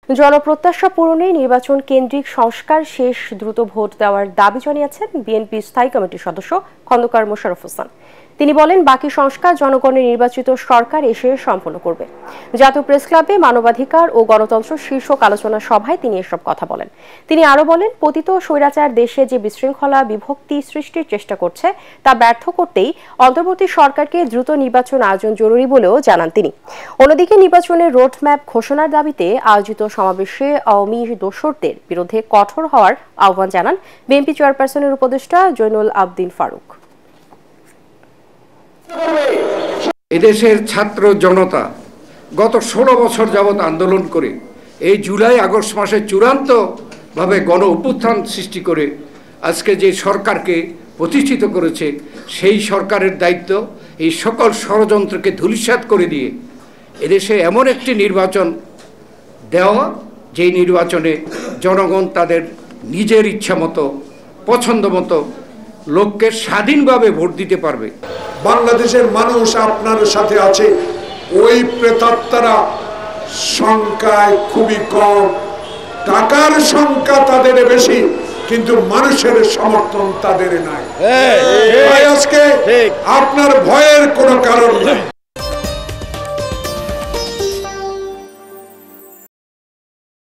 জনপ্রত্যাশা পূরণে নির্বাচন কেন্দ্রিক সংস্কার শেষ, দ্রুত ভোট দেওয়ার দাবি জানিয়েছেন বিএনপি স্থায়ী কমিটির সদস্য খন্দকার মোশাররফ হোসেন। তিনি বলেন, বাকি সংস্কার জনগণের নির্বাচিত সরকার এসে সম্পন্ন করবে। জাতীয় প্রেস ক্লাবে মানবাধিকার ও গণতন্ত্র শীর্ষক আলোচনা সভায় তিনি এসব কথা বলেন। তিনি আরও বলেন, পতিত স্বৈরাচার দেশে যে বিশৃঙ্খলা বিভক্তি সৃষ্টির চেষ্টা করছে তা ব্যর্থ করতেই অন্তর্বর্তী সরকারকে দ্রুত নির্বাচন আয়োজন জরুরি বলেও জানান তিনি। অন্যদিকে নির্বাচনের রোডম্যাপ ঘোষণার দাবিতে আয়োজিত সমাবেশে আওয়ামী দোসরদের বিরুদ্ধে কঠোর হওয়ার আহ্বান জানান বিএনপি চেয়ারপারসনের উপদেষ্টা জৈনুল আবদিন ফারুক। এদেশের ছাত্র জনতা গত 16 বছর যাবৎ আন্দোলন করে এই জুলাই আগস্ট মাসে চূড়ান্তভাবে গণ অভ্যুত্থান সৃষ্টি করে আজকে যে সরকারকে প্রতিষ্ঠিত করেছে, সেই সরকারের দায়িত্ব এই সকল ষড়যন্ত্রকে ধূলিসাৎ করে দিয়ে এদেশে এমন একটি নির্বাচন দেওয়া, যেই নির্বাচনে জনগণ তাদের নিজের ইচ্ছা মতো পছন্দ মতো লোককে স্বাধীনভাবে ভোট দিতে পারবে। বাংলাদেশের মানুষ আপনার সাথে আছে। ওই প্রেতাত্মারা সংখ্যায় খুবই কম, টাকার সংখ্যা তাদের বেশি, কিন্তু মানুষের সমর্থন তাদের নাই। আজকে আপনার ভয়ের কোনো কারণ নাই।